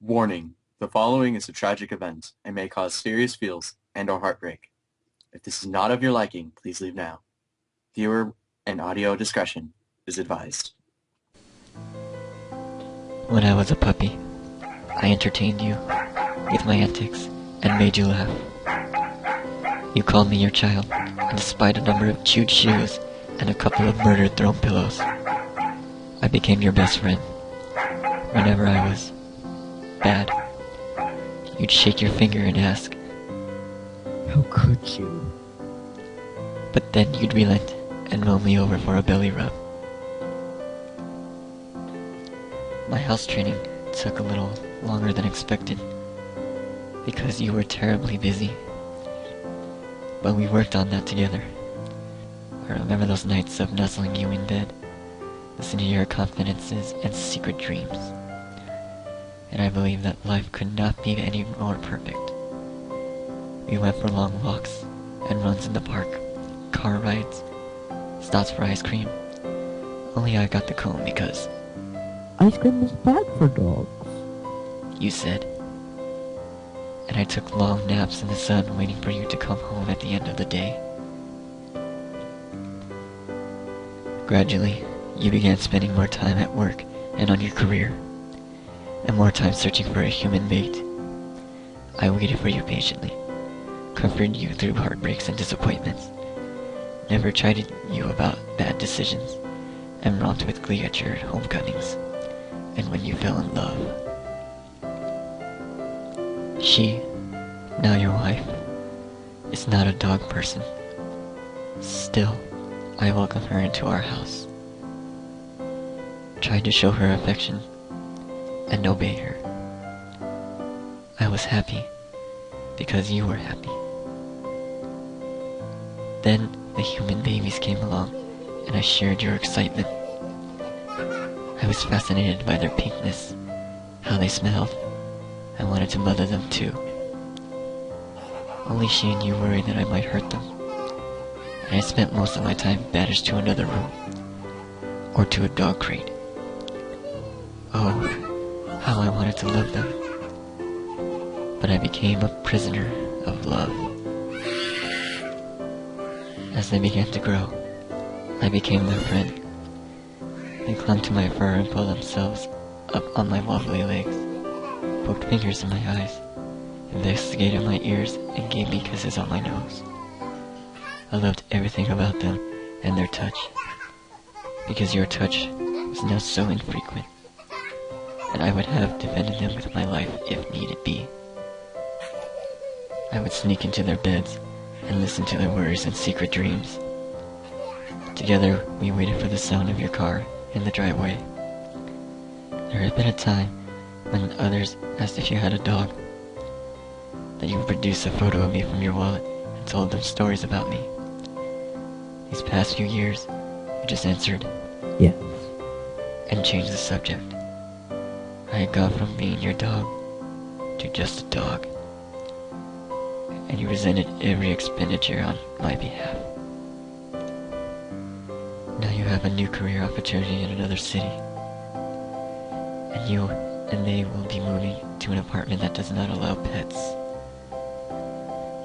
Warning: the following is a tragic event and may cause serious feels and/or heartbreak. If this is not of your liking, please leave now. Viewer and audio discretion is advised. When I was a puppy, I entertained you with my antics and made you laugh. You called me your child, and despite a number of chewed shoes and a couple of murdered thrown pillows, I became your best friend. Whenever I was bad, you'd shake your finger and ask, "How could you?" But then you'd relent and roll me over for a belly rub. My house training took a little longer than expected because you were terribly busy. But we worked on that together. I remember those nights of nuzzling you in bed, listening to your confidences and secret dreams. And I believe that life could not be any more perfect. We went for long walks and runs in the park, car rides, stops for ice cream. Only I got the cone because Ice cream is bad for dogs. you said. And I took long naps in the sun waiting for you to come home at the end of the day. Gradually, you began spending more time at work and on your career, and more time searching for a human mate. I waited for you patiently, comforted you through heartbreaks and disappointments, never chided you about bad decisions, and romped with glee at your homecomings, and when you fell in love. She, now your wife, is not a dog person. Still, I welcome her into our house. Tried to show her affection and obey her. I was happy because you were happy. Then the human babies came along and I shared your excitement. I was fascinated by their pinkness, how they smelled. I wanted to mother them too. Only she and you worried that I might hurt them, and I spent most of my time banished to another room, or to a dog crate. Oh, how I wanted to love them. But I became a prisoner of love. As they began to grow, I became their friend. They clung to my fur and pulled themselves up on my wobbly legs, poked fingers in my eyes, investigated my ears, and gave me kisses on my nose. I loved everything about them and their touch, because your touch was now so infrequent, and I would have defended them with my life if needed be. I would sneak into their beds and listen to their worries and secret dreams. Together, we waited for the sound of your car in the driveway. There had been a time when others asked if you had a dog, that you would produce a photo of me from your wallet and told them stories about me. These past few years, you just answered Yes. and changed the subject. I had gone from being your dog to just a dog, and you resented every expenditure on my behalf. Now you have a new career opportunity in another city, and you and they will be moving to an apartment that does not allow pets.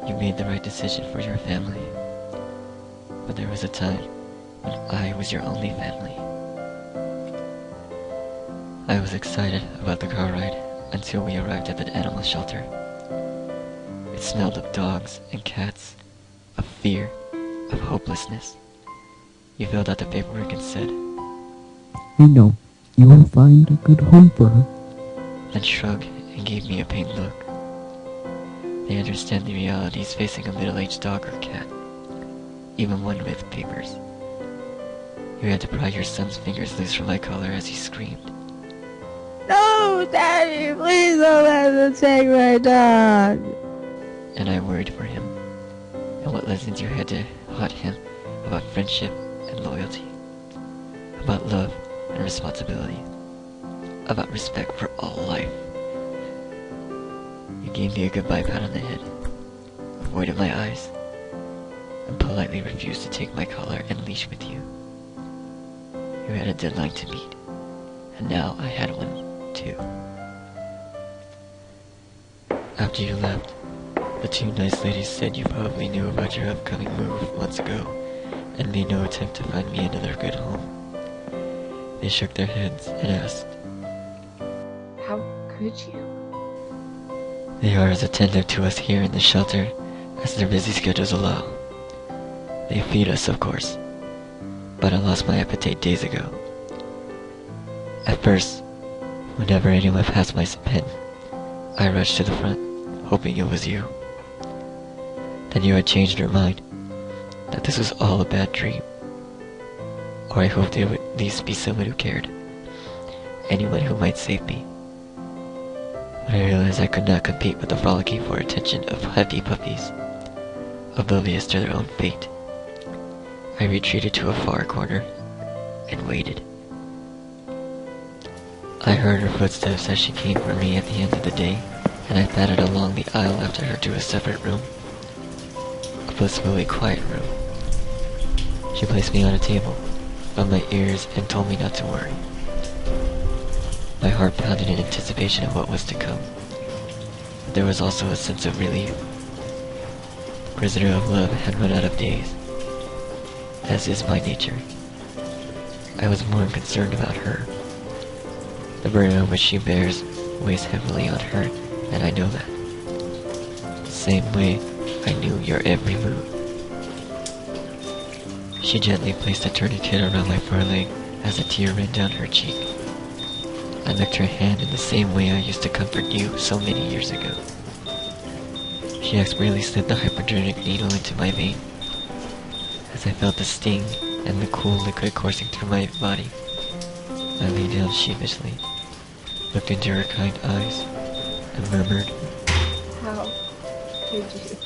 You made the right decision for your family, but there was a time when I was your only family. I was excited about the car ride until we arrived at the animal shelter. It smelled of dogs and cats, of fear, of hopelessness. You filled out the paperwork and said, I know. You will find a good home for her. then shrugged and gave me a pained look. They understand the realities facing a middle-aged dog or cat, even one with papers. You had to pry your son's fingers loose from my collar as he screamed. No, Daddy, please don't let them take my dog. And I worried for him, and what lessons you had to taught him about friendship and loyalty, about love and responsibility, about respect for all life. You gave me a goodbye pat on the head, avoided my eyes, and politely refused to take my collar and leash with you. You had a deadline to meet, and now I had one too. After you left, the two nice ladies said you probably knew about your upcoming move months ago and made no attempt to find me another good home. They shook their heads and asked, How could you? They are as attentive to us here in the shelter as their busy schedules allow. They feed us, of course, but I lost my appetite days ago. At first, whenever anyone passed my pen, I rushed to the front, hoping it was you. Then you had changed your mind, that this was all a bad dream. Or I hoped it would at least be someone who cared, anyone who might save me. But I realized I could not compete with the frolicking for attention of happy puppies, oblivious to their own fate. I retreated to a far corner and waited. I heard her footsteps as she came for me at the end of the day, and I padded along the aisle after her to a separate room, a blissfully quiet room. She placed me on a table, rubbed my ears, and told me not to worry. My heart pounded in anticipation of what was to come, but there was also a sense of relief. The prisoner of love had run out of days, as is my nature. I was more concerned about her. The burden which she bears weighs heavily on her, and I know that. The same way I knew your every move. She gently placed a tourniquet around my foreleg as a tear ran down her cheek. I licked her hand in the same way I used to comfort you so many years ago. She expertly slid the hypodermic needle into my vein. As I felt the sting and the cool liquid coursing through my body, I lay down sheepishly, looked into her kind eyes, and murmured, How could you?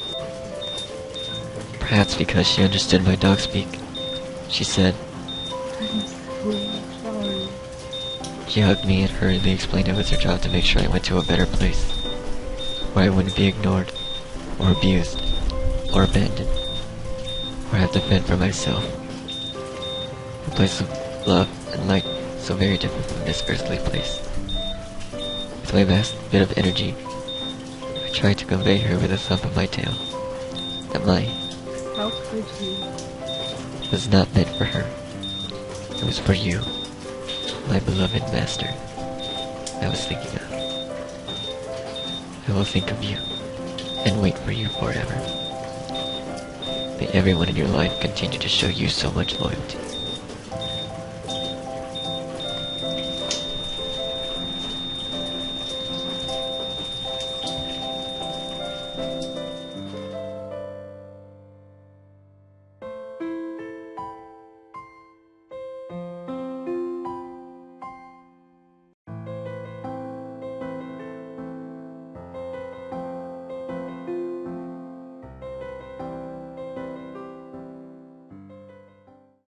perhaps because she understood my dog speak. She said, I'm so sorry. she hugged me and hurriedly explained it was her job to make sure I went to a better place, where I wouldn't be ignored, or abused, or abandoned, or have to fend for myself. A place of love and light so very different from this earthly place. With my vast bit of energy, I tried to convey her with a thump of my tail that How could you? was not meant for her. It was for you, my beloved master, I was thinking of. I will think of you, and wait for you forever. May everyone in your life continue to show you so much loyalty.